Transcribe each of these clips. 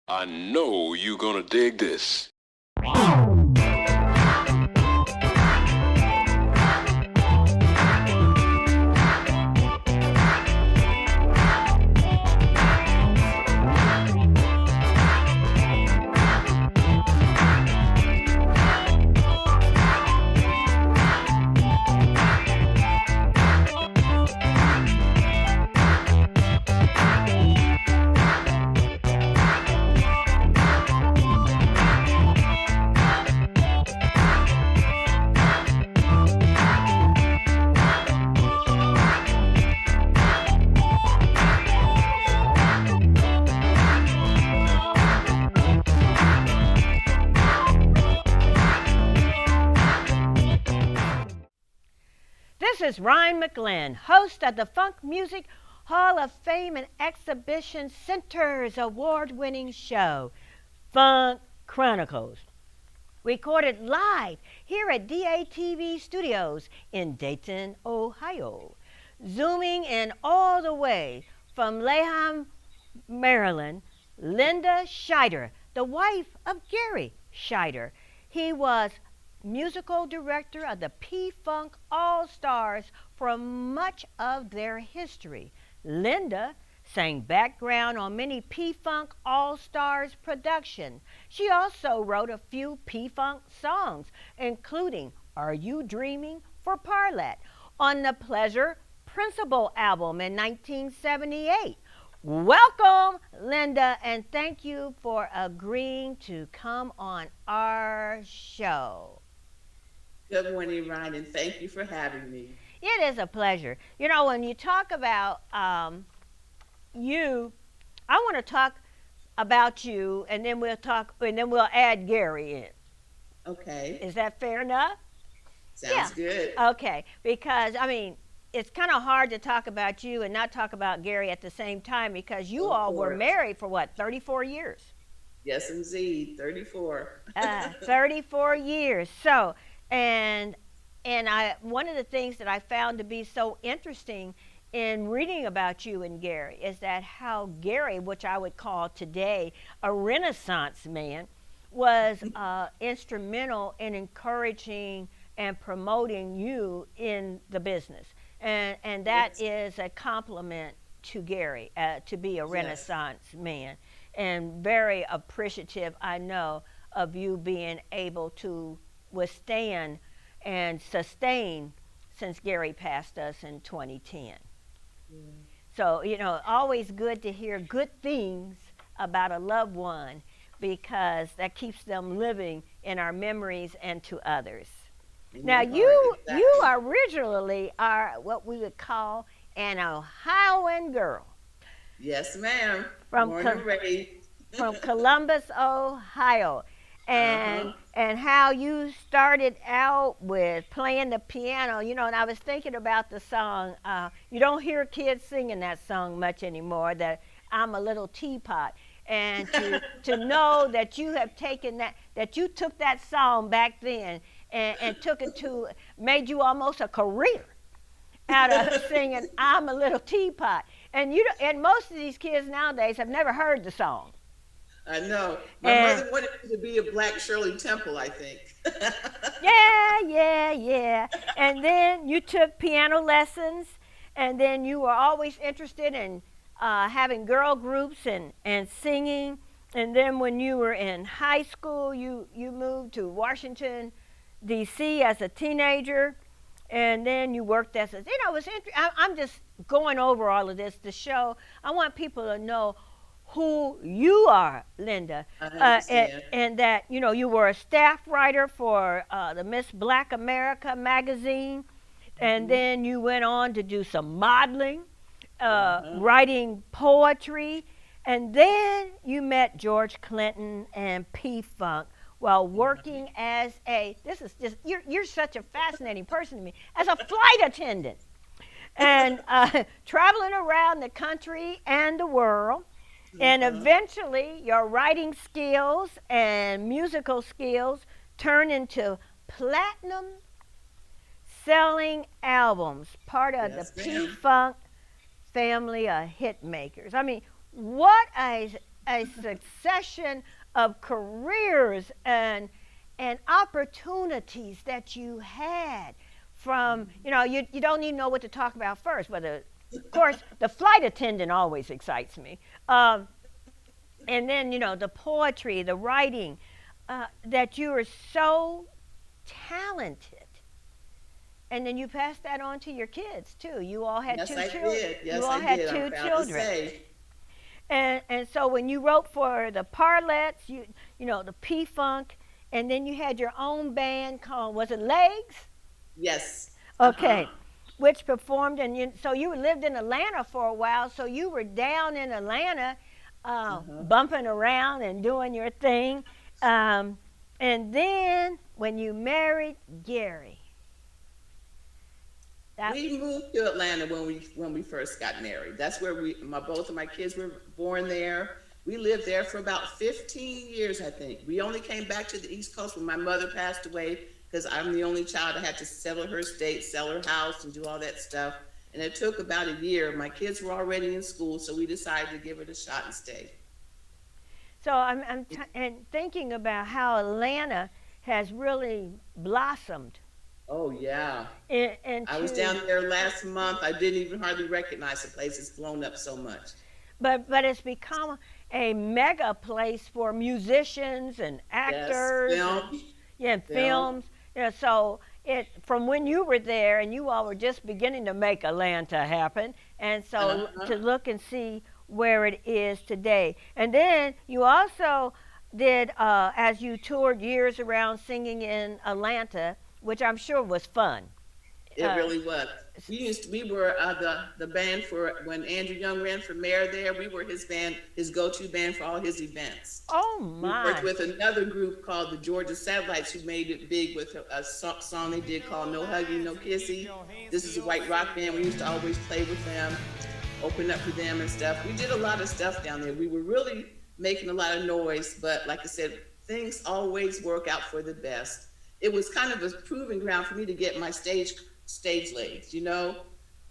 I know you're gonna dig this. This is Rhine McLin, host of the Funk Music Hall of Fame and Exhibition Center's award-winning show, Funk Chronicles, recorded live here at DATV Studios in Dayton, Ohio. Zooming in all the way from Lehigh, Maryland, Linda Shider, the wife of Garry Shider. He was musical director of the P-Funk All-Stars for much of their history. Linda sang background on many P-Funk All-Stars productions. She also wrote a few P-Funk songs, including Are You Dreaming for Parliament on the Pleasure Principle album in 1978. Welcome, Linda, and thank you for agreeing to come on our show. Good morning, Ryan, and thank you for having me. It is a pleasure. You know, when you talk about you, I want to talk about you, and then we'll add Garry in. Okay. Is that fair enough? Sounds good. Okay, because I mean, it's kind of hard to talk about you and not talk about Garry at the same time because you all were married for what, 34 years? Yes, indeed, 34. 34 years. So. And one of the things that I found to be so interesting in reading about you and Garry is that how Garry, which I would call today a Renaissance man, was instrumental in encouraging and promoting you in the business. And that is a compliment to Garry, to be a Renaissance man. And very appreciative, I know, of you being able to withstand and sustain since Garry passed us in 2010. So, you know, always good to hear good things about a loved one because that keeps them living in our memories and to others. Now, you originally are what we would call an Ohioan girl. Yes, ma'am. Born and raised. From Columbus, Ohio. And how you started out with playing the piano, you know, and I was thinking about the song, you don't hear kids singing that song much anymore, that I'm a little teapot. And to know that you have taken that you took that song back then and took it to, made you almost a career out of singing I'm a little teapot. And most of these kids nowadays have never heard the song. I know. My mother wanted me to be a Black Shirley Temple, I think. Yeah. And then you took piano lessons, and then you were always interested in having girl groups and singing. And then when you were in high school, you moved to Washington, D.C. as a teenager, and then you worked as a, you know, I'm just going over all of this to show. I want people to know who you are, Linda, and that, you know, you were a staff writer for the Miss Black America magazine, and then you went on to do some modeling, writing poetry, and then you met George Clinton and P-Funk while working as you're such a fascinating person to me, as a flight attendant, and traveling around the country and the world. And eventually, your writing skills and musical skills turn into platinum selling albums, part of the P-Funk family of hit makers. I mean, what a a succession of careers and opportunities that you had from, you know, you don't even know what to talk about first, but of course, the flight attendant always excites me. And then, you know, the poetry, the writing, that you are so talented. And then you pass that on to your kids, too. You all had Yes, two I children. did. Yes, You all I had did. two I'm proud to children. say. And so when you wrote for the Parlettes, you know, the P-Funk, and then you had your own band called, was it Legs? Yes. Okay. Which performed, and so you lived in Atlanta for a while, so you were down in Atlanta bumping around and doing your thing. And then when you married Garry. We moved to Atlanta when we first got married. That's where both of my kids were born there. We lived there for about 15 years, I think. We only came back to the East Coast when my mother passed away, because I'm the only child. I had to sell her estate, sell her house, and do all that stuff. And it took about a year. My kids were already in school, so we decided to give it a shot and stay. So I'm thinking about how Atlanta has really blossomed. Oh, yeah. And I was down there last month. I didn't even hardly recognize the place. It's blown up so much. But it's become a mega place for musicians and actors. Yes, films. Yeah, so from when you were there, and you all were just beginning to make Atlanta happen, and so to look and see where it is today. And then you also did, as you toured years around singing in Atlanta, which I'm sure was fun. It really was. We were the band for when Andrew Young ran for mayor there. We were his band, his go-to band for all his events. Oh my! We worked with another group called the Georgia Satellites, who made it big with a song they did called "No Huggy, No Kissy." This is a white rock band. We used to always play with them, open up for them and stuff. We did a lot of stuff down there. We were really making a lot of noise, but like I said, things always work out for the best. It was kind of a proving ground for me to get my stage legs, you know,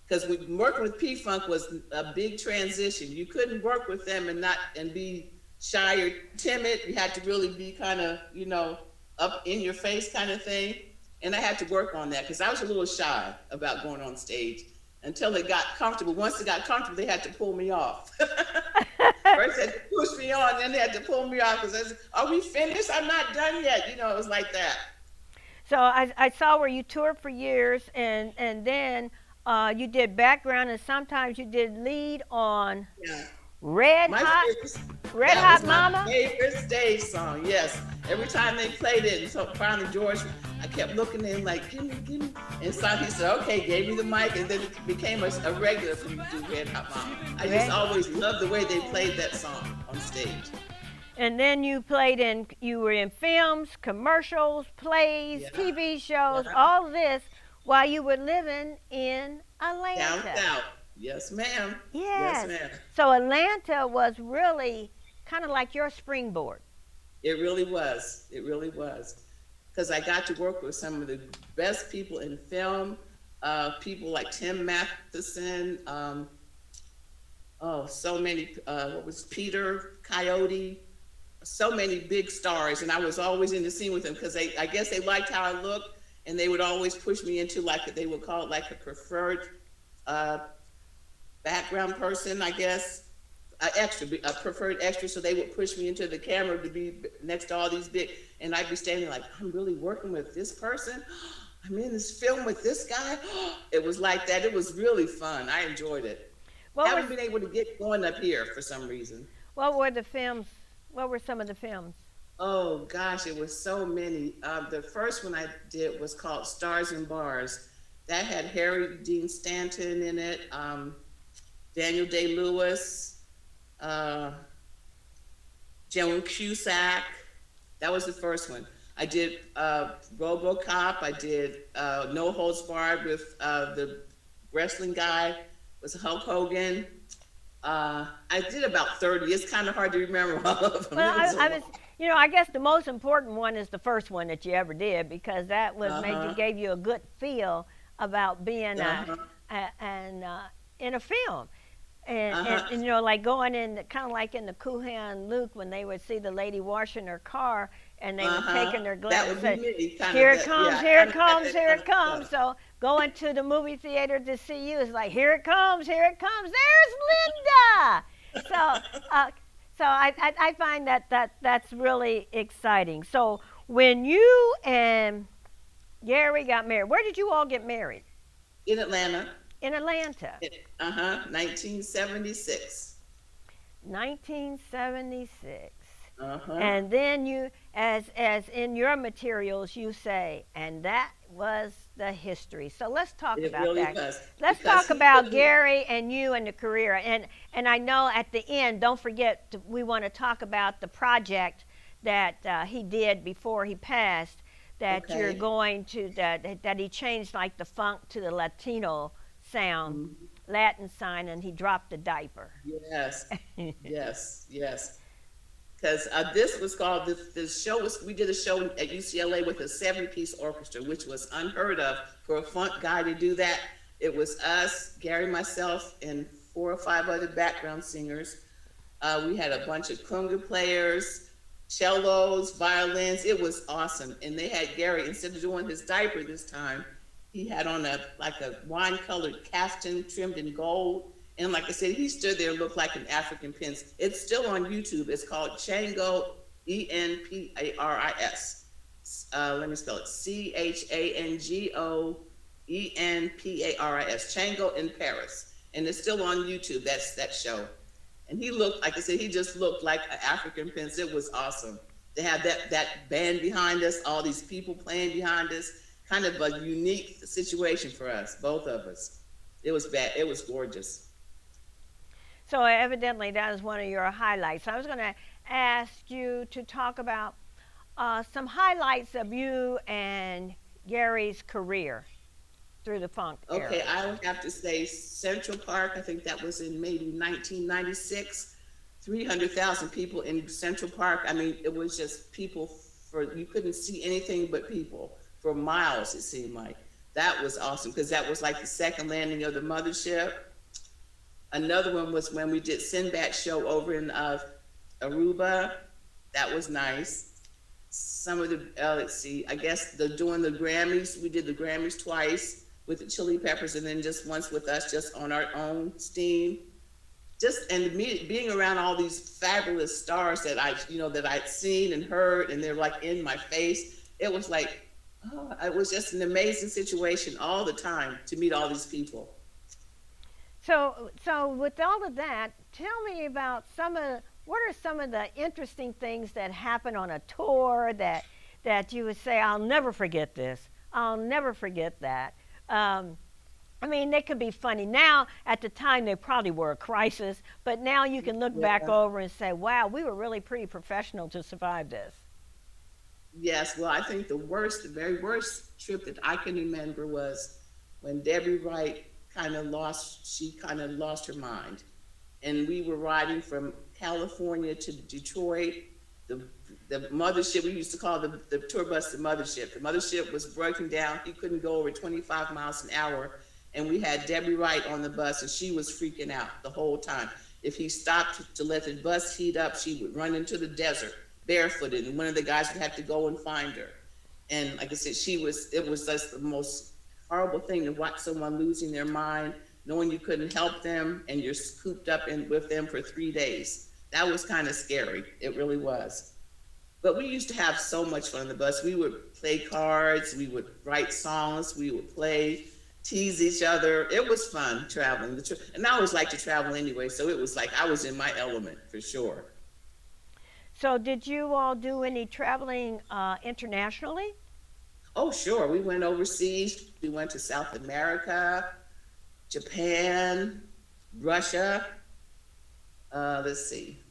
because working with P-Funk was a big transition. You couldn't work with them and be shy or timid. You had to really be kind of, you know, up in your face kind of thing. And I had to work on that because I was a little shy about going on stage until they got comfortable. Once they got comfortable, they had to pull me off. First they had to push me on, then they had to pull me off because I said, "Are we finished? I'm not done yet." You know, it was like that. So I saw where you toured for years, and then you did background, and sometimes you did lead on Red Hot Mama. My favorite stage song. Yes, every time they played it, and so finally George, I kept looking at him like, "Give me," and so he said, "Okay," gave me the mic, and then it became a regular for me to do Red Hot Mama. I just always loved the way they played that song on stage. And then you were in films, commercials, plays, TV shows, all this while you were living in Atlanta. Down south. Yes, ma'am. Yes. Yes, ma'am. So Atlanta was really kind of like your springboard. It really was. It really was. Because I got to work with some of the best people in film, people like Tim Matheson, so many, Peter Coyote, so many big stars, and I was always in the scene with them because I guess they liked how I looked, and they would always push me into they would call it like a preferred background person, I guess, a preferred extra. So they would push me into the camera to be next to all these big, and I'd be standing like, I'm really working with this person. I'm in this film with this guy. It was like that. It was really fun. I enjoyed it. Haven't been able to get going up here for some reason. What were the films? What were some of the films? Oh gosh, it was so many. The first one I did was called Stars and Bars. That had Harry Dean Stanton in it, Daniel Day-Lewis, Joan Cusack. That was the first one. I did RoboCop. I did No Holds Barred with the wrestling guy, was Hulk Hogan. I did about 30. It's kind of hard to remember all of them. Well, I guess the most important one is the first one that you ever did, because that was gave you a good feel about being in a film. And you know, like going in, kind of like in the Kuhan Luke when they would see the lady washing her car and they were taking their glass and say, here it comes, here it comes, here it comes. So going to the movie theater to see you is like, here it comes, there's Linda. So I find that's really exciting. So when you and Garry got married, where did you all get married? In Atlanta. In Atlanta. 1976. 1976. And then you, as in your materials, you say, and that was the history. So let's talk about that. Let's talk about Garry and you and the career. And I know at the end, don't forget, we want to talk about the project that he did before he passed, that you're going to, that he changed like the funk to the Latino sound, Latin sign, and he dropped the diaper. Yes, yes. Because this was called, this show was, we did a show at UCLA with a 7-piece orchestra, which was unheard of for a funk guy to do that. It was us, Garry, myself, and 4 or 5 other background singers. We had a bunch of conga players, cellos, violins. It was awesome. And they had Garry, instead of doing his diaper this time, he had on a wine-colored caftan trimmed in gold. And like I said, he stood there and looked like an African prince. It's still on YouTube. It's called Chango, E-N-P-A-R-I-S. Let me spell it. C-H-A-N-G-O-E-N-P-A-R-I-S. Chango in Paris. And it's still on YouTube, that show. And he looked, like I said, he just looked like an African prince. It was awesome. They had that band behind us, all these people playing behind us. Kind of a unique situation for us, both of us. It was gorgeous. So evidently that is one of your highlights. I was going to ask you to talk about some highlights of you and Garry's career through the funk era. Okay, I would have to say Central Park. I think that was in maybe 1996. 300,000 people in Central Park. I mean, it was just people you couldn't see anything but people for miles, it seemed like. That was awesome because that was like the second landing of the mothership. Another one was when we did Sinbad's show over in Aruba. That was nice. Some of the, let's see, I guess doing the Grammys, we did the Grammys twice with the Chili Peppers and then just once with us, just on our own steam. Being around all these fabulous stars that I'd seen and heard, and they're like in my face. It was like, it was just an amazing situation all the time to meet all these people. So with all of that, tell me about what are some of the interesting things that happen on a tour that you would say, I'll never forget this, I'll never forget that. I mean, they could be funny. Now, at the time, they probably were a crisis, but now you can look back over and say, wow, we were really pretty professional to survive this. Yes, well, I think the very worst trip that I can remember was when Debbie Wright kind of lost her mind. And we were riding from California to Detroit. The mothership, we used to call the tour bus the mothership. The mothership was breaking down. He couldn't go over 25 miles an hour. And we had Debbie Wright on the bus, and she was freaking out the whole time. If he stopped to let the bus heat up, she would run into the desert barefooted, and one of the guys would have to go and find her. And like I said, it was just the most horrible thing to watch someone losing their mind, knowing you couldn't help them, and you're cooped up with them for 3 days. That was kind of scary. It really was. But we used to have so much fun on the bus. We would play cards, we would write songs, we would play, tease each other. It was fun traveling. And I always like to travel anyway, so it was like I was in my element for sure. So did you all do any traveling internationally? Oh, sure. We went overseas. We went to South America, Japan, Russia. Let's see.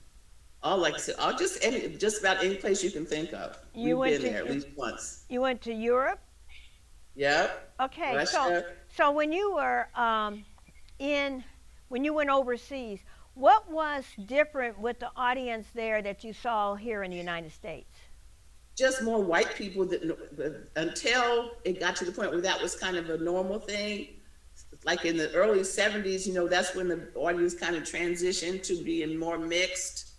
Just about any place you can think of. We've been there at least once. You went to Europe? Yep. Okay. Russia. So when you were when you went overseas, what was different with the audience there that you saw here in the United States? Just more white people until it got to the point where that was kind of a normal thing. like in the early 70s, that's when the audience kind of transitioned to being more mixed.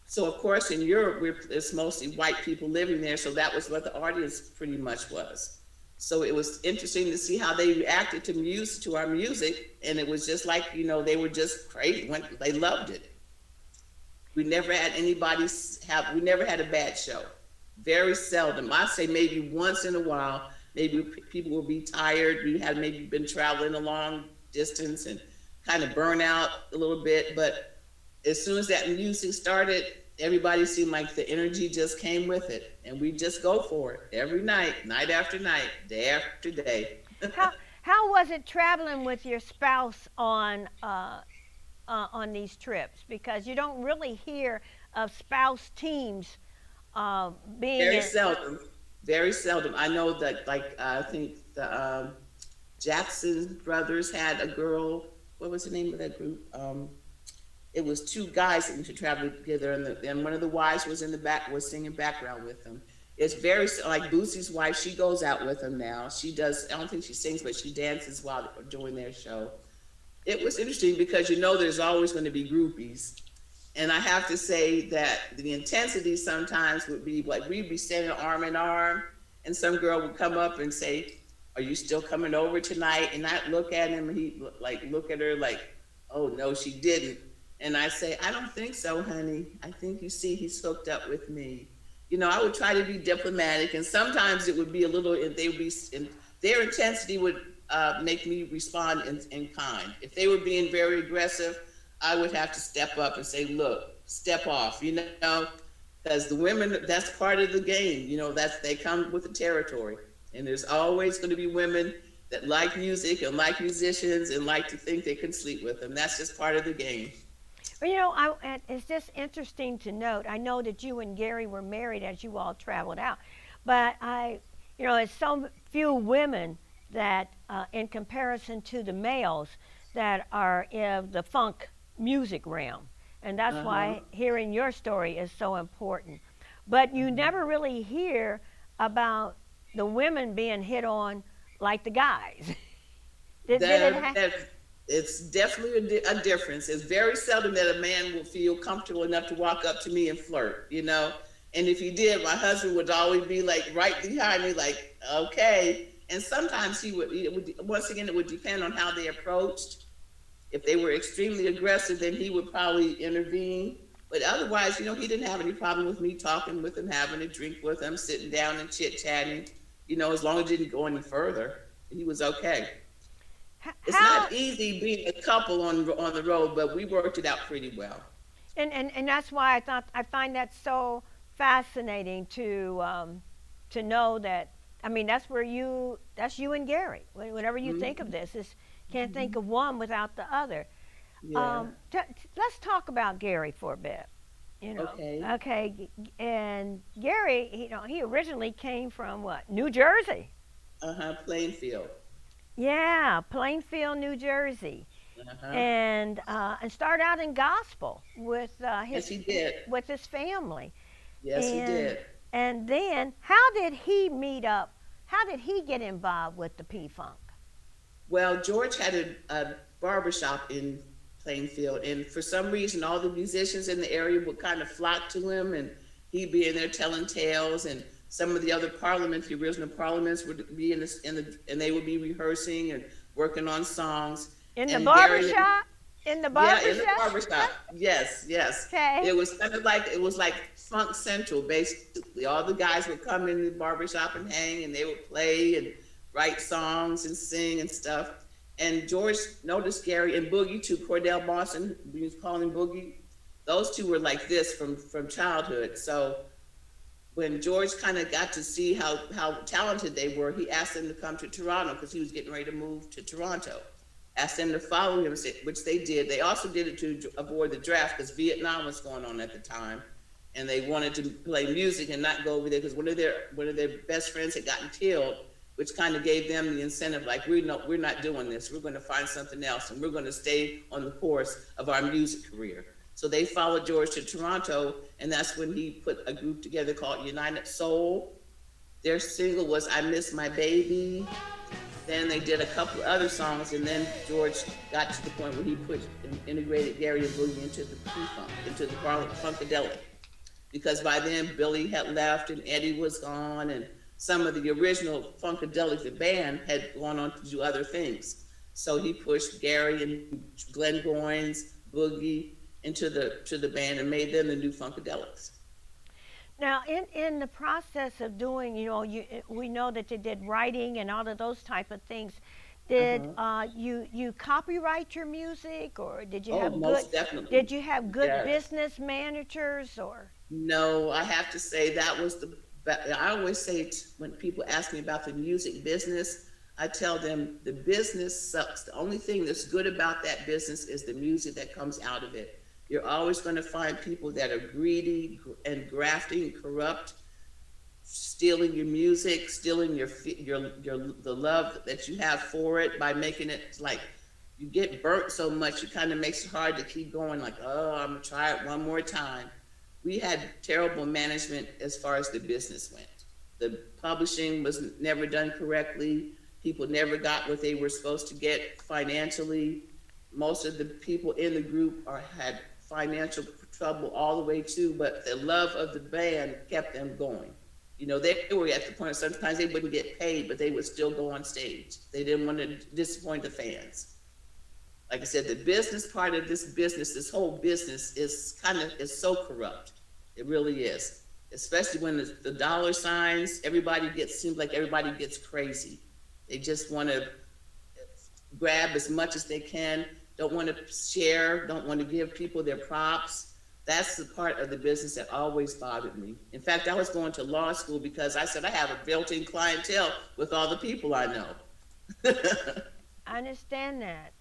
So of course in Europe, it's mostly white people living there. So that was what the audience pretty much was. So it was interesting to see how they reacted to our music. And it was just like, they were just crazy. They loved it. We never had we never had a bad show. Very seldom. I say maybe once in a while, maybe people will be tired. We had maybe been traveling a long distance and kind of burn out a little bit. But as soon as that music started, everybody seemed like the energy just came with it. And we just go for it every night, night after night, day after day. How was it traveling with your spouse on these trips? Because you don't really hear of spouse teams being very seldom. I know that, like, I think the Jackson brothers had a girl. What was the name of that group? It was two guys that used to travel together, and one of the wives was was singing background with them. It's very, like Boosie's wife, she goes out with them now. She does, I don't think she sings, but she dances while doing their show. It was interesting because there's always going to be groupies. And I have to say that the intensity sometimes would be like, we'd be standing arm in arm, and some girl would come up and say, "Are you still coming over tonight?" And I'd look at him, and he'd look at her like, "Oh no, she didn't." And I say, "I don't think so, honey. I think you see he's hooked up with me." I would try to be diplomatic, and sometimes it would be a little, their intensity would make me respond in kind. If they were being very aggressive, I would have to step up and say, "Look, step off," because the women, that's part of the game. They come with the territory. And there's always going to be women that like music and like musicians and like to think they can sleep with them. That's just part of the game. Well, it's just interesting to note. I know that you and Garry were married as you all traveled out, but it's so few women that, in comparison to the males, that are in the funk music realm, and that's why hearing your story is so important. But you never really hear about the women being hit on like the guys. It's definitely a difference. It's very seldom that a man will feel comfortable enough to walk up to me and flirt, And if he did, my husband would always be like right behind me, like, okay. And sometimes it would depend on how they approached. If they were extremely aggressive, then he would probably intervene. But otherwise, he didn't have any problem with me talking with him, having a drink with him, sitting down and chit-chatting. As long as it didn't go any further, he was okay. It's not easy being a couple on the road, but we worked it out pretty well. And that's why I find that so fascinating to know that. I mean, that's you and Garry. Whenever you think of this, can't think of one without the other. Yeah. Let's talk about Garry for a bit. Okay. And Garry, he originally came from what? New Jersey. Plainfield. Yeah, Plainfield, New Jersey. And started out in gospel with with his family. Yes, he did. And then, how did he meet up? How did he get involved with the P-Funk? Well, George had a barbershop in Plainfield, and for some reason, all the musicians in the area would kind of flock to him, and he'd be in there telling tales, and some of the other the original parliaments would be and they would be rehearsing and working on songs. In the barbershop? In the barbershop? Yeah, in the barbershop. Yes. Okay. It was kind of like Funk Central, basically. All the guys would come in the barbershop and hang, and they would play and write songs and sing and stuff. And George noticed Garry and Boogie too, Cordell Boston, we was calling him Boogie. Those two were like this from childhood. So when George kind of got to see how talented they were, he asked them to come to Toronto because he was getting ready to move to Toronto. Asked them to follow him, which they did. They also did it to avoid the draft because Vietnam was going on at the time, and they wanted to play music and not go over there because one of their best friends had gotten killed, which kind of gave them the incentive, like, we're not doing this. We're going to find something else, and we're going to stay on the course of our music career. So they followed George to Toronto, and that's when he put a group together called United Soul. Their single was "I Miss My Baby." Then they did a couple of other songs, and then George got to the point where he put and integrated Garry and Boogie into the P-Funk, into the Parliament-Funkadelic. Because by then Billy had left and Eddie was gone, and some of the original Funkadelic, the band, had gone on to do other things. So he pushed Garry and Glenn Goins, Boogie into the band and made them the new Funkadelics. Now, in the process of doing, we know that you did writing and all of those type of things. Did you copyright your music, or did you have most definitely. Did you have good Yes. business managers, or? No, I have to say that was I always say when people ask me about the music business, I tell them the business sucks. The only thing that's good about that business is the music that comes out of it. You're always going to find people that are greedy and grafting, corrupt, stealing your music, stealing the love that you have for it by making it like you get burnt so much, it kind of makes it hard to keep going. Like, oh, I'm gonna try it one more time. We had terrible management as far as the business went. The publishing was never done correctly. People never got what they were supposed to get financially. Most of the people in the group had financial trouble all the way too, but the love of the band kept them going. They were at the point sometimes they wouldn't get paid, but they would still go on stage. They didn't want to disappoint the fans. Like I said, the business part of this whole business is so corrupt. It really is. Especially when the dollar signs, seems like everybody gets crazy. They just want to grab as much as they can, don't want to share, don't want to give people their props. That's the part of the business that always bothered me. In fact, I was going to law school because I said I have a built-in clientele with all the people I know. I understand that.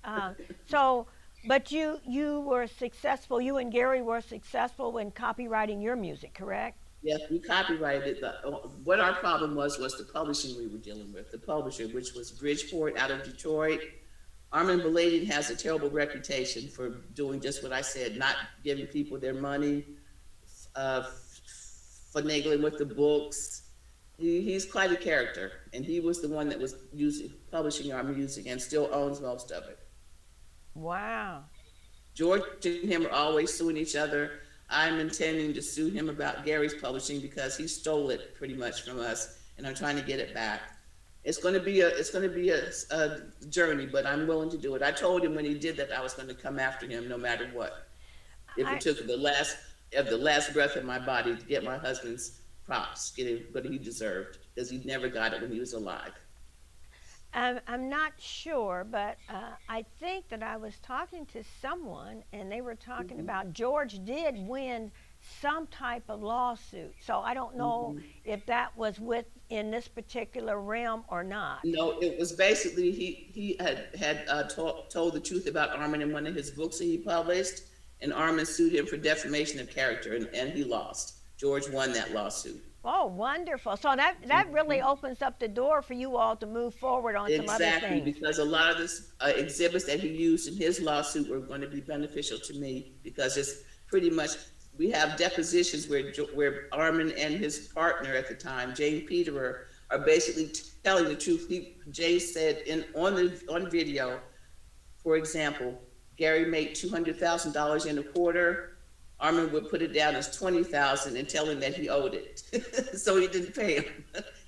But you were successful, you and Garry were successful in copywriting your music, correct? Yes, we copyrighted it. What our problem was the publishing we were dealing with. The publisher, which was Bridgeport out of Detroit. Armin Beladen has a terrible reputation for doing just what I said, not giving people their money, finagling with the books. He's quite a character, and he was the one that was publishing our music and still owns most of it. Wow. George and him are always suing each other. I'm intending to sue him about Garry's publishing because he stole it pretty much from us, and I'm trying to get it back. It's going to be a journey, but I'm willing to do it. I told him when he did that I was going to come after him no matter what. If it took the last breath in my body to get my husband's props, get him what he deserved, because he never got it when he was alive. I'm not sure, but I think that I was talking to someone, and they were talking about George did win some type of lawsuit. So I don't know if that was in this particular realm or not. No, it was basically he had told the truth about Armin in one of his books that he published, and Armin sued him for defamation of character, and he lost. George won that lawsuit. Oh, wonderful. So that really opens up the door for you all to move forward on some other things. Exactly, because a lot of this exhibits that he used in his lawsuit were going to be beneficial to me, because it's pretty much, we have depositions where Armin and his partner at the time, Jane Peterer, are basically telling the truth. Jay said on video, for example, Garry made $200,000 in a quarter. Armin would put it down as $20,000 and tell him that he owed it, so he didn't pay him.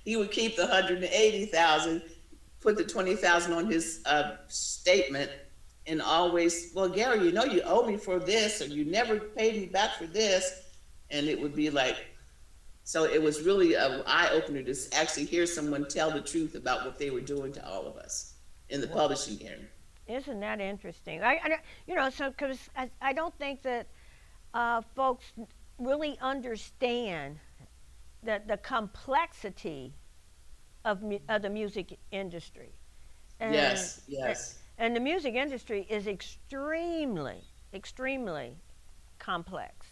He would keep the $180,000, put the $20,000 on his statement, and always, well, Garry, you owe me for this, or you never paid me back for this, and it would be like, so it was really an eye-opener to actually hear someone tell the truth about what they were doing to all of us in the publishing area. Isn't that interesting? Because I don't think that folks really understand the complexity of the music industry. And, yes. And the music industry is extremely, extremely complex.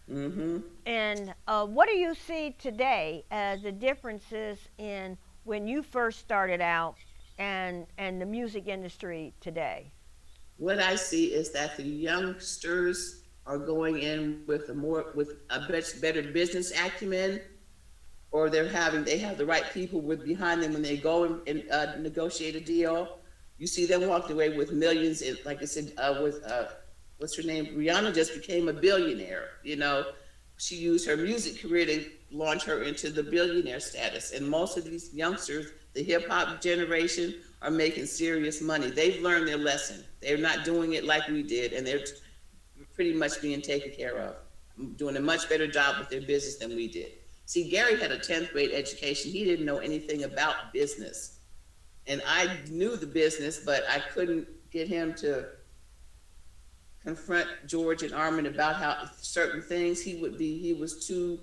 And what do you see today as the differences in when you first started out and the music industry today? What I see is that the youngsters are going in with a better business acumen, or they have the right people behind them when they go and negotiate a deal. You see them walked away with millions. And like I said, with what's her name? Rihanna just became a billionaire. You know, she used her music career to launch her into the billionaire status. And most of these youngsters, the hip hop generation, are making serious money. They've learned their lesson. They're not doing it like we did, and they're pretty much being taken care of, doing a much better job with their business than we did. See, Garry had a 10th grade education. He didn't know anything about business. And I knew the business, but I couldn't get him to confront George and Armin about how certain things he was too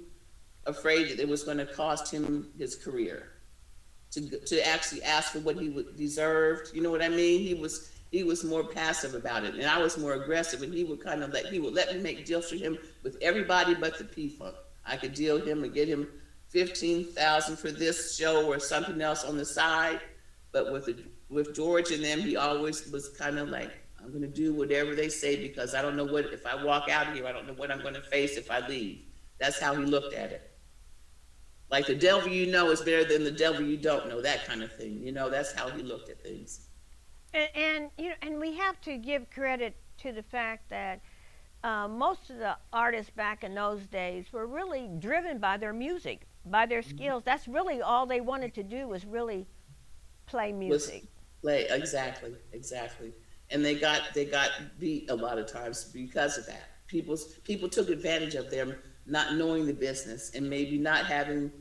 afraid that it was going to cost him his career to actually ask for what he deserved. You know what I mean? He was more passive about it, and I was more aggressive, and he would let me make deals for him with everybody but the P-Funk. I could deal him and get him $15,000 for this show or something else on the side. But with George and them, he always was kind of like, I'm going to do whatever they say, because I don't know if I walk out of here, I don't know what I'm going to face if I leave. That's how he looked at it. Like the devil you know is better than the devil you don't know, that kind of thing. You know, that's how he looked at things. And we have to give credit to the fact that most of the artists back in those days were really driven by their music, by their skills. That's really all they wanted to do, was really play music. Exactly. And they got beat a lot of times because of that. People took advantage of them not knowing the business and maybe not having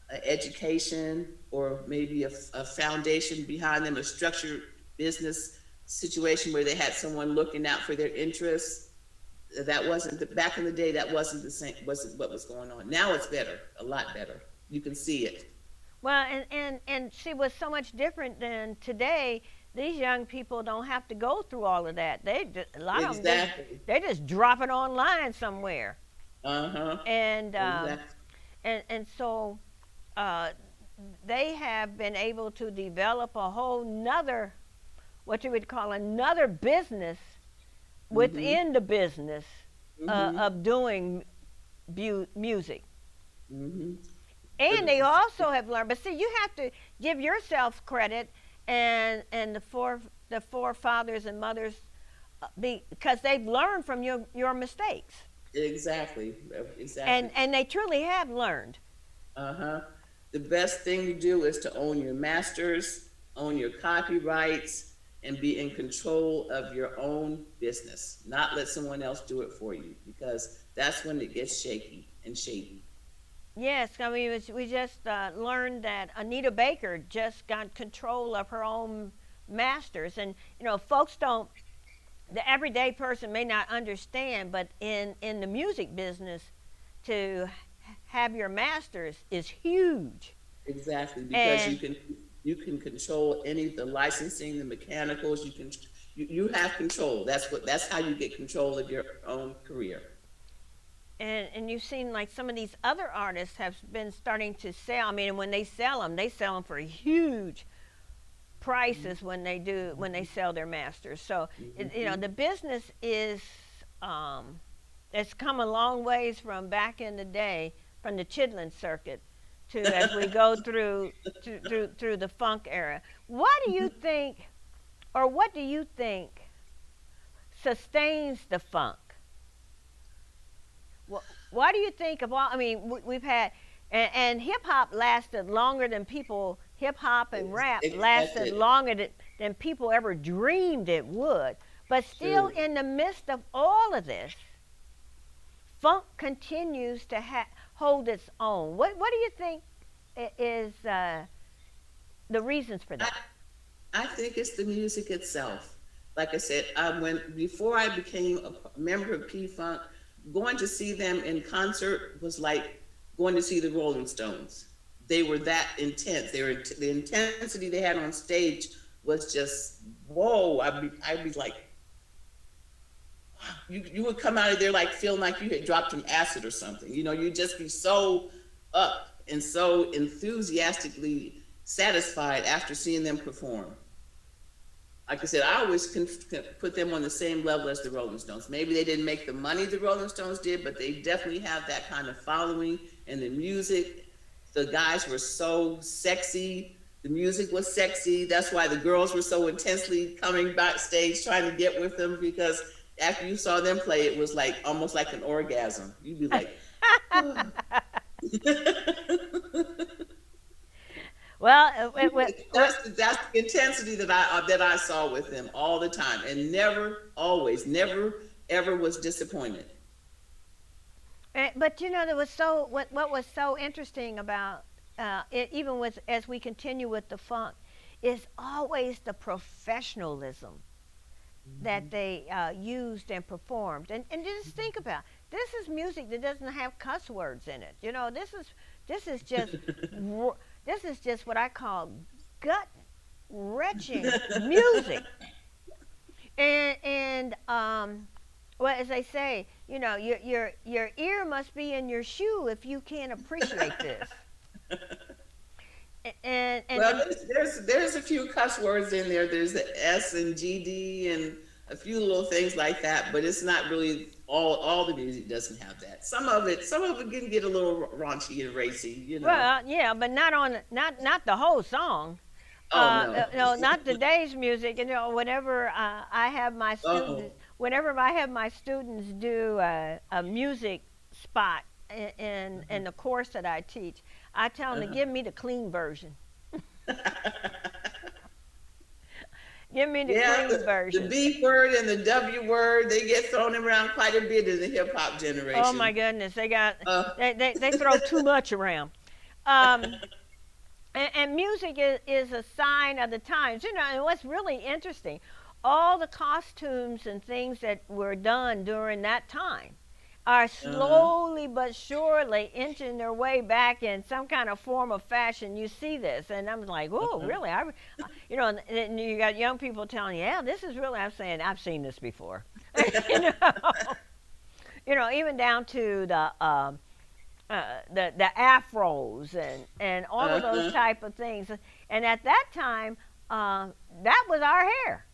an education or maybe a foundation behind them, a structured business situation where they had someone looking out for their interests. That wasn't back in the day. That wasn't what was going on. Now it's better, a lot better. You can see it. Well, and see, what's so much different than today, these young people don't have to go through all of that. A lot of them, they just drop it online somewhere. And and so they have been able to develop a whole nother, what you would call another business within the business of doing music. And they also have learned, but see, you have to give yourself credit and the forefathers and mothers, because they've learned from your mistakes. Exactly. And they truly have learned. The best thing to do is to own your masters, own your copyrights, and be in control of your own business. Not let someone else do it for you, because that's when it gets shaky and shady. Yes, I mean, we just learned that Anita Baker just got control of her own masters. And, you know, folks don't, the everyday person may not understand, but in the music business, to have your masters is huge. Exactly, because you can control the licensing, the mechanicals. You have control. That's how you get control of your own career. And you've seen, like, some of these other artists have been starting to sell. I mean, when they sell them for huge prices when they sell their masters. So you know, the business is it's come a long ways from back in the day, from the Chitlin circuit to as we go through the funk era. What do you think sustains the funk? Why do you think of all? I mean, we've had, and hip hop lasted longer than people. Hip hop and rap lasted longer than people ever dreamed it would. But still, in the midst of all of this, funk continues to hold its own. What do you think is the reasons for that? I think it's the music itself. Like I said, before I became a member of P-Funk, going to see them in concert was like going to see the Rolling Stones. They were that intense. The intensity they had on stage was just, whoa. I'd be like, you would come out of there like feeling like you had dropped some acid or something. You know, you'd just be so up and so enthusiastically satisfied after seeing them perform. Like I said, I always put them on the same level as the Rolling Stones. Maybe they didn't make the money the Rolling Stones did, but they definitely have that kind of following, and the music the guys were so sexy. The music was sexy. That's why the girls were so intensely coming backstage trying to get with them, because after you saw them play, it was like almost like an orgasm. You'd be like, oh. Well, that's the intensity that I saw with them all the time, and never ever was disappointed. But there was what was so interesting about it, even with as we continue with the funk, is always the professionalism that they used and performed. And just think about, this is music that doesn't have cuss words in it. This is just this is just what I call gut wrenching music. And well, as they say, your ear must be in your shoe if you can't appreciate this. Well, there's a few cuss words in there. There's the S and GD and a few little things like that, but it's not really all the music doesn't have that. Some of it can get a little raunchy and racy, Well, yeah, but not the whole song. Oh, no. No, not today's music. Whenever I have my students, whenever I have my students do a music spot in the course that I teach, I tell them to give me the clean version. Give me the clean version. The B word and the W word, they get thrown around quite a bit in the hip hop generation. Oh my goodness, they got they throw too much around. And music is a sign of the times. And what's really interesting, all the costumes and things that were done during that time are slowly but surely inching their way back in some kind of form of fashion. You see this, and I'm like, oh, really? And you got young people telling you, yeah, this is really, I'm saying, I've seen this before. Even down to the afros and all of those type of things. And at that time, that was our hair.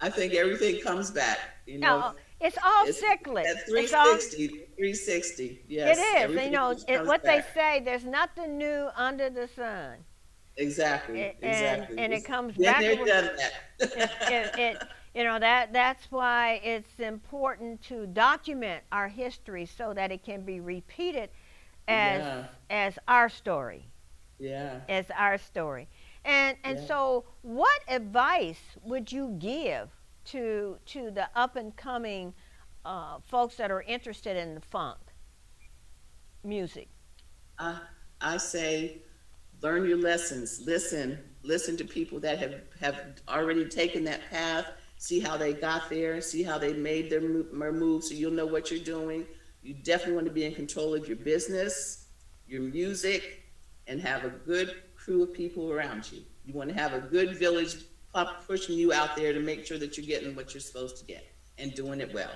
I think everything comes back, It's all cyclic. At 360, yes. It is. What they say, there's nothing new under the sun. Exactly. And it comes back. They've done that. That's why it's important to document our history so that it can be repeated as our story. Yeah. As our story. And so what advice would you give to the up and coming folks that are interested in the funk music? I say, learn your lessons. Listen to people that have already taken that path. See how they got there. See how they made their moves, so you'll know what you're doing. You definitely want to be in control of your business, your music, and have a good crew of people around you. You want to have a good village pushing you out there to make sure that you're getting what you're supposed to get and doing it well.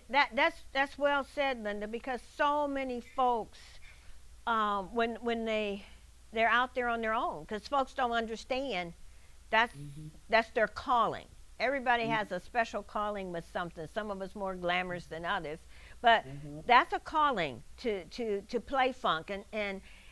That's well said, Linda, because so many folks, when they're out there on their own, because folks don't understand that's their calling. Everybody has a special calling with something. Some of us more glamorous than others, but that's a calling to play funk.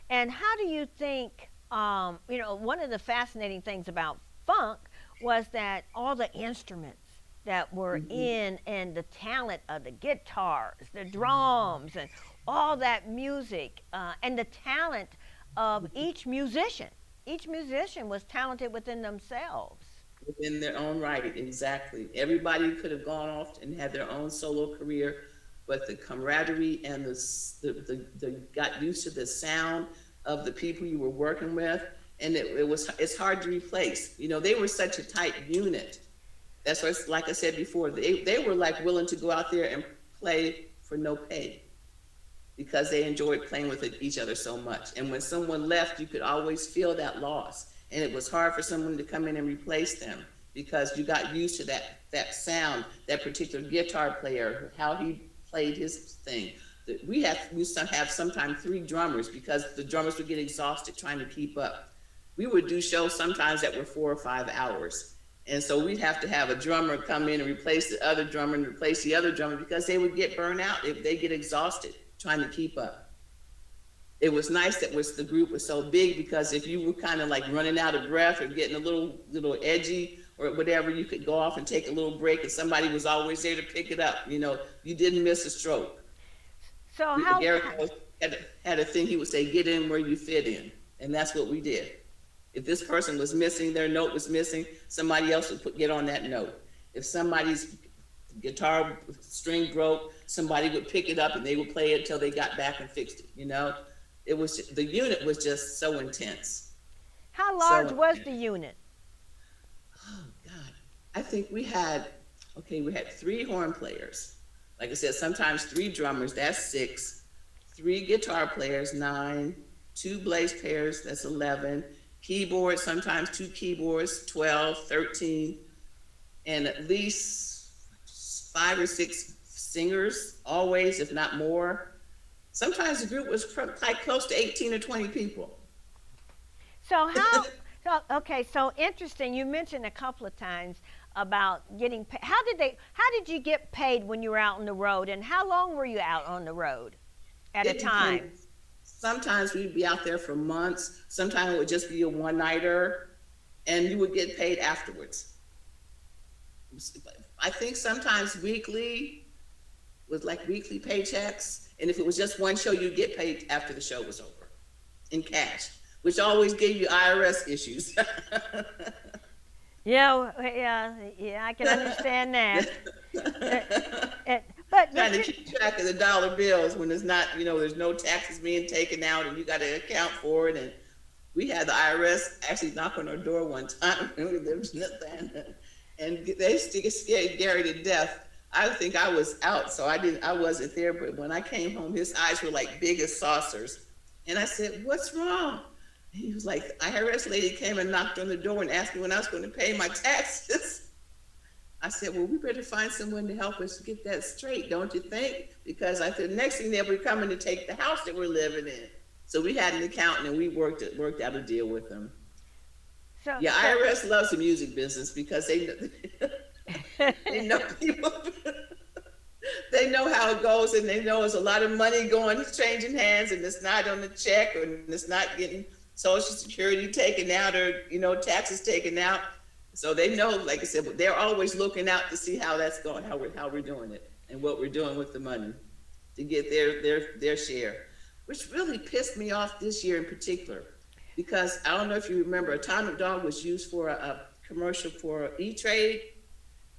And how do you think? One of the fascinating things about funk was that all the instruments that were in, and the talent of the guitars, the drums, and all that music, and the talent of each musician. Each musician was talented within themselves. Within their own right, exactly. Everybody could have gone off and had their own solo career, but the camaraderie and the got used to the sound of the people you were working with, and it's hard to replace. They were such a tight unit. That's why, like I said before, they were like willing to go out there and play for no pay because they enjoyed playing with each other so much. And when someone left, you could always feel that loss. And it was hard for someone to come in and replace them because you got used to that sound, that particular guitar player, how he played his thing. We used to have sometimes 3 drummers because the drummers would get exhausted trying to keep up. We would do shows sometimes that were 4 or 5 hours. And so we'd have to have a drummer come in and replace the other drummer and replace the other drummer because they would get burned out if they get exhausted trying to keep up. it was nice that the group was so big, because if you were kind of like running out of breath or getting a little edgy or whatever, you could go off and take a little break, and somebody was always there to pick it up. You know, you didn't miss a stroke. So Garry had a thing he would say, get in where you fit in. And that's what we did. If this person was missing, their note was missing, somebody else would get on that note. If somebody's guitar string broke, somebody would pick it up and they would play it until they got back and fixed it, you know? The unit was just so intense. How large was the unit? Oh, God. I think we had 3 horn players. Like I said, sometimes 3 drummers, that's 6. 3 guitar players, 9. 2 bass players, that's 11. Keyboards, sometimes 2 keyboards, 12, 13. And at least 5 or 6 singers, always, if not more. Sometimes the group was quite close to 18 or 20 people. So so interesting. You mentioned a couple of times about getting paid. How did you get paid when you were out on the road, and how long were you out on the road at a time? Sometimes we'd be out there for months. Sometimes it would just be a one-nighter, and you would get paid afterwards. I think sometimes weekly, with like weekly paychecks. And if it was just one show, you'd get paid after the show was over in cash, which always gave you IRS issues. Yeah, I can understand that. But trying to keep track of the dollar bills when there's not, there's no taxes being taken out, and you got to account for it. And we had the IRS actually knock on our door one time when we lived in Atlanta, and they scared Garry to death. I think I was out, so I wasn't there. But when I came home, his eyes were like big as saucers, and I said, "What's wrong?" And he was like, "The IRS lady came and knocked on the door and asked me when I was going to pay my taxes." I said, "Well, we better find someone to help us get that straight, don't you think?" Because I said, next thing they'll be coming to take the house that we're living in. So we had an accountant, and we worked out a deal with them. IRS loves the music business because they know people. They know how it goes, and they know there's a lot of money changing hands, and it's not on the check, or it's not getting Social Security taken out, or taxes taken out. So they know, like I said, but they're always looking out to see how that's going, how we're doing it, and what we're doing with the money to get their share, which really pissed me off this year in particular, because I don't know if you remember, Atomic Dog was used for a commercial for E-Trade.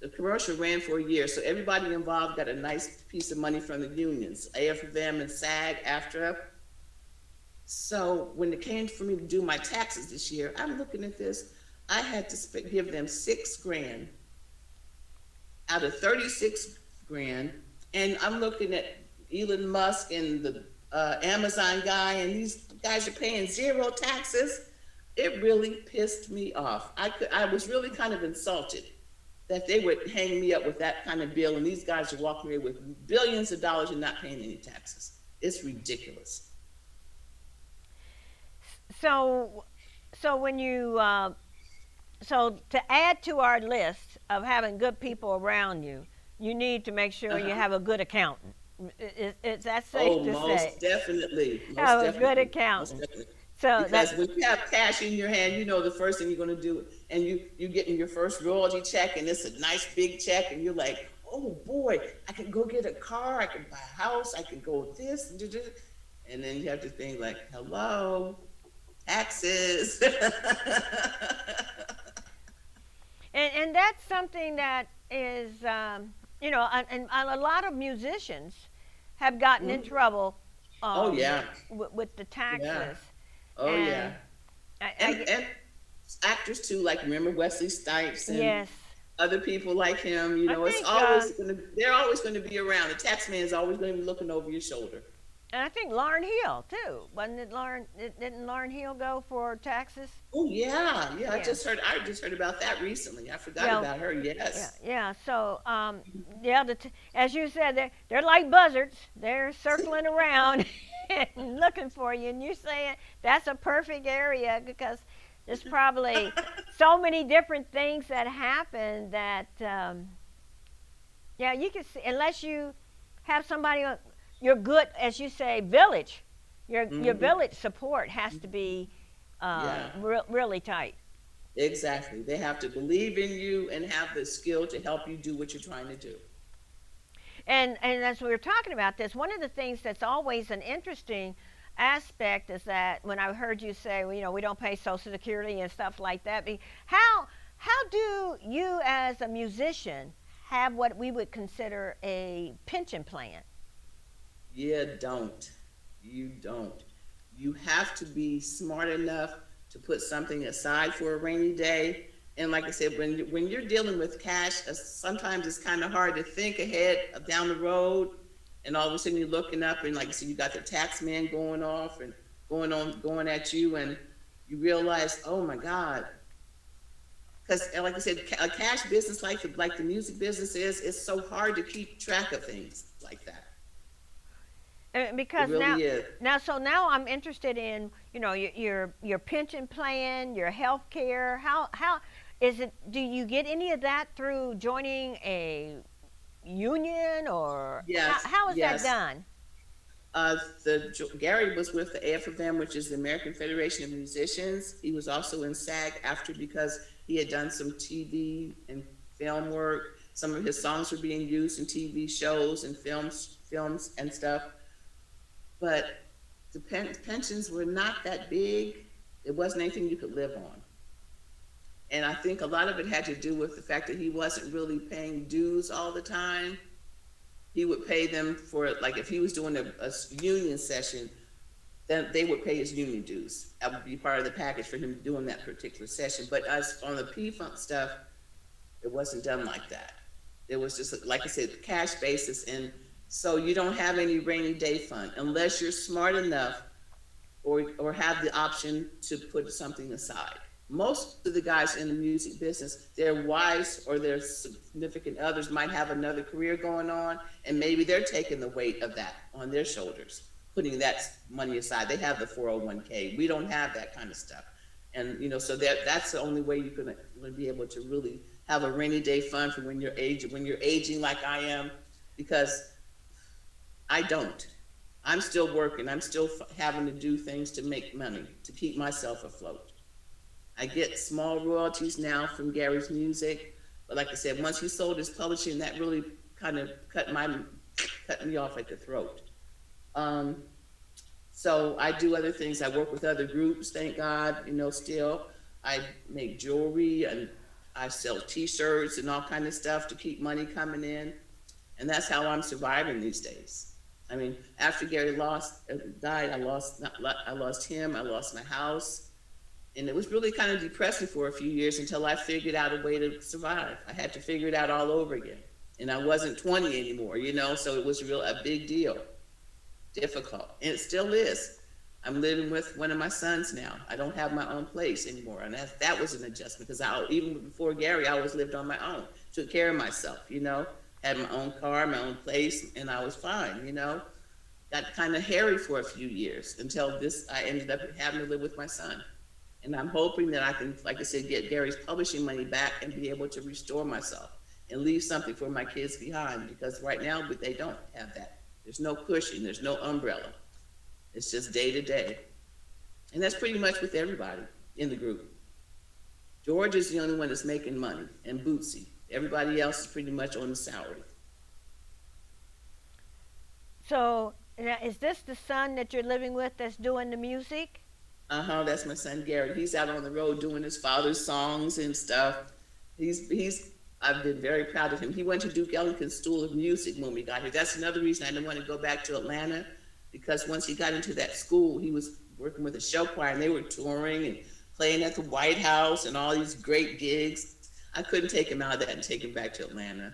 The commercial ran for a year, so everybody involved got a nice piece of money from the unions, AFM and SAG, AFTRA. So when it came for me to do my taxes this year, I'm looking at this. I had to give them $6,000 out of $36,000, and I'm looking at Elon Musk and the Amazon guy, and these guys are paying 0 taxes. It really pissed me off. I was really kind of insulted that they would hang me up with that kind of bill, and these guys are walking away with billions of dollars and not paying any taxes. It's ridiculous. So when you so to add to our list of having good people around you, you need to make sure you have a good accountant. Is that safe to say? Most definitely. Have a good accountant. So because when you have cash in your hand, the first thing you're going to do, and you're getting your first royalty check, and it's a nice big check, and you're like, oh boy, I can go get a car, I can buy a house, I can go this, and then you have to think like, hello, taxes. and that's something that is, and a lot of musicians have gotten in trouble with the taxes. Yeah. Oh, and and actors too, like remember Wesley Snipes and other people like him. They're always going to be around. The tax man is always going to be looking over your shoulder. And I think Lauryn Hill too. Didn't Lauryn Hill go for taxes? Oh yeah. I just heard about that recently. I forgot about her. Yes. Yeah. So as you said, they're like buzzards. They're circling around and looking for you, and you're saying that's a perfect area because there's probably so many different things that happen that you can see, unless you have somebody, you're good, as you say, village, Your village support has to be Yeah, really tight. exactly. They have to believe in you and have the skill to help you do what you're trying to do. And as we were talking about this, one of the things that's always an interesting aspect is that when I heard you say, well, we don't pay Social Security and stuff like that, how do you as a musician have what we would consider a pension plan? Don't. You don't. You have to be smart enough to put something aside for a rainy day. And like I said, when you're dealing with cash, sometimes it's kind of hard to think ahead down the road. And all of a sudden you're looking up and like I said, you got the tax man going off and going at you. And you realize, oh my God. Because like I said, a cash business like the music business is, it's so hard to keep track of things like that. Because it really is. now I'm interested in your pension plan, your health care. How is it? Do you get any of that through joining a union, or yes, how is yes. that done? Garry was with the AFM, which is the American Federation of Musicians. He was also in SAG after because he had done some TV and film work. Some of his songs were being used in TV shows and films and stuff. But the pensions were not that big. It wasn't anything you could live on. And I think a lot of it had to do with the fact that he wasn't really paying dues all the time. He would pay them for, like if he was doing a union session, then they would pay his union dues. That would be part of the package for him doing that particular session. But as on the P-Funk stuff, it wasn't done like that. It was just, like I said, cash basis. And so you don't have any rainy day fund unless you're smart enough or have the option to put something aside. Most of the guys in the music business, their wives or their significant others might have another career going on, and maybe they're taking the weight of that on their shoulders, putting that money aside. They have the 401k. We don't have that kind of stuff. And so that's the only way you're gonna be able to really have a rainy day fund for when you're aging like I am, because I don't. I'm still working. I'm still having to do things to make money, to keep myself afloat. I get small royalties now from Garry's music, but like I said, once he sold his publishing, that really kind of cut me off at the throat. So I do other things. I work with other groups, thank God, still. I make jewelry and I sell t-shirts and all kind of stuff to keep money coming in. And that's how I'm surviving these days. I mean, after Garry died, I lost him, I lost my house. And it was really kind of depressing for a few years until I figured out a way to survive. I had to figure it out all over again. And I wasn't 20 anymore, so it was a big deal. Difficult. And it still is. I'm living with one of my sons now. I don't have my own place anymore. And that was an adjustment because even before Garry, I always lived on my own. Took care of myself, had my own car, my own place, and I was fine, Got kind of hairy for a few years until I ended up having to live with my son. And I'm hoping that I can, like I said, get Garry's publishing money back and be able to restore myself and leave something for my kids behind, because right now they don't have that. There's no cushion, there's no umbrella. It's just day to day. And that's pretty much with everybody in the group. George is the only one that's making money, and Bootsy. Everybody else is pretty much on the salary. So now, is this the son that you're living with that's doing the music? That's my son Garry. He's out on the road doing his father's songs and stuff. I've been very proud of him. He went to Duke Ellington School of Music when we got here. That's another reason I didn't want to go back to Atlanta, because once he got into that school, he was working with a show choir and they were touring and playing at the White House and all these great gigs. I couldn't take him out of that and take him back to Atlanta.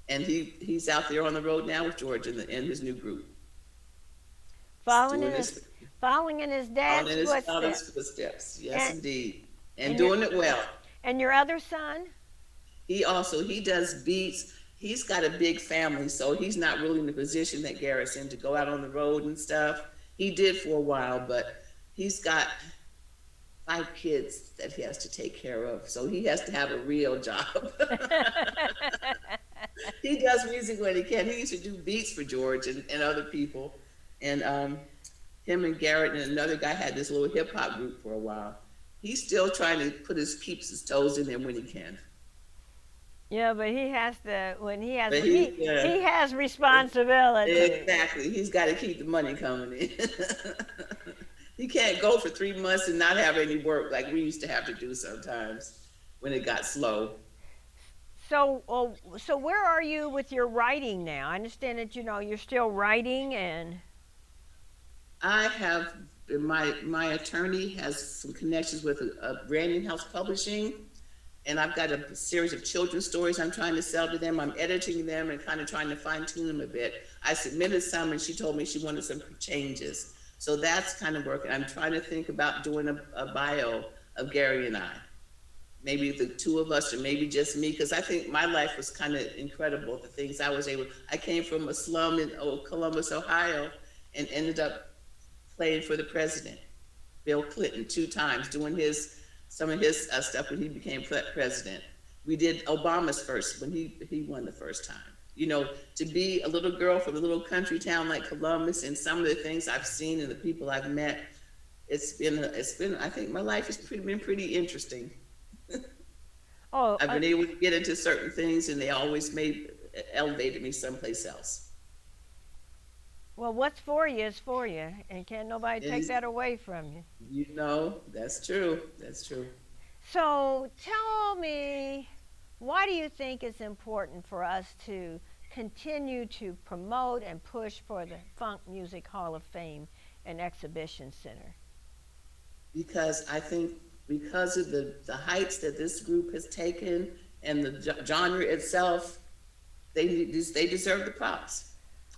And he's out there on the road now with George in his new group. Following in his dad's footsteps. Yes, indeed. And doing it well. And your other son? He does beats. He's got a big family, so he's not really in the position that Garry's in to go out on the road and stuff. He did for a while, but he's got 5 kids that he has to take care of, so he has to have a real job. He does music when he can. He used to do beats for George and other people. And him and Garrett and another guy had this little hip hop group for a while. He's still trying to keeps his toes in there when he can. Yeah, but he has to, when he has, But he has responsibility. Exactly. He's got to keep the money coming in. He can't go for 3 months and not have any work like we used to have to do sometimes when it got slow. So, so where are you with your writing now? I understand that you're still writing, and I have my attorney has some connections with a branding house publishing, and I've got a series of children's stories I'm trying to sell to them. I'm editing them and kind of trying to fine tune them a bit. I submitted some, and she told me she wanted some changes. So that's kind of working. I'm trying to think about doing a bio of Garry and I. Maybe the two of us, or maybe just me, because I think my life was kind of incredible. The things I came from a slum in Columbus, Ohio, and ended up playing for the president, Bill Clinton, 2 times, doing some of his stuff when he became president. We did Obama's first when he won the first time. To be a little girl from a little country town like Columbus, and some of the things I've seen and the people I've met, it's been. I think my life has been pretty interesting. I've been able to get into certain things, and they always elevated me someplace else. Well, what's for you is for you, and can't nobody take that away from you. That's true. That's true. So tell me, why do you think it's important for us to continue to promote and push for the Funk Music Hall of Fame and Exhibition Center? Because I think because of the heights that this group has taken and the genre itself, they deserve the props.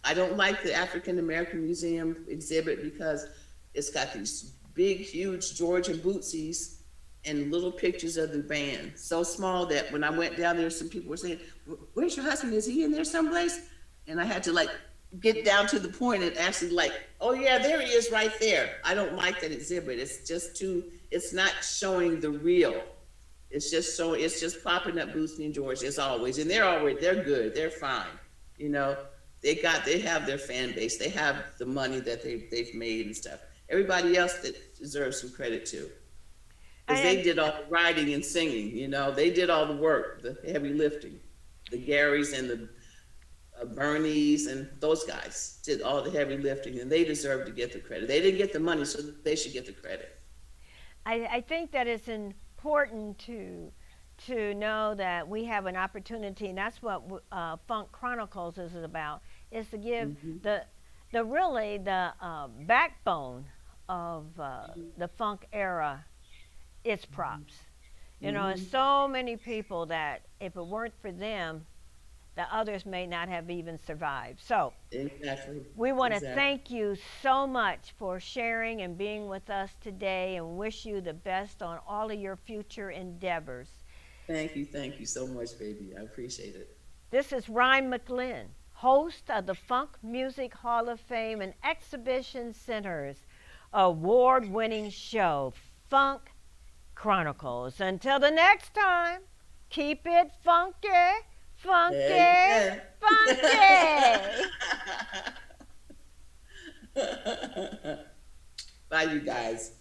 I don't like the African American Museum exhibit because it's got these big, huge George and Bootsies and little pictures of the band. So small that when I went down there, some people were saying, "Where's your husband? Is he in there someplace?" And I had to get down to the point and actually oh yeah, there he is right there. I don't like that exhibit. It's just it's not showing the real. It's just popping up Bootsy and George as always. And they're good. They're fine. They have their fan base. They have the money that they've made and stuff. Everybody else that deserves some credit too. Because they did all the writing and singing, they did all the work, the heavy lifting. The Garrys and the Bernies and those guys did all the heavy lifting, and they deserve to get the credit. They didn't get the money, so they should get the credit. I think that it's important to know that we have an opportunity, and that's what Funk Chronicles is about, is to give the backbone of the funk era its props. There's so many people that if it weren't for them, the others may not have even survived. So exactly. We want to thank you so much for sharing and being with us today, and wish you the best on all of your future endeavors. Thank you so much, baby. I appreciate it. This is Rhine McLin, host of the Funk Music Hall of Fame and Exhibition Center's award-winning show, Funk Chronicles. Until the next time, keep it funky, funky, funky. Bye, you guys.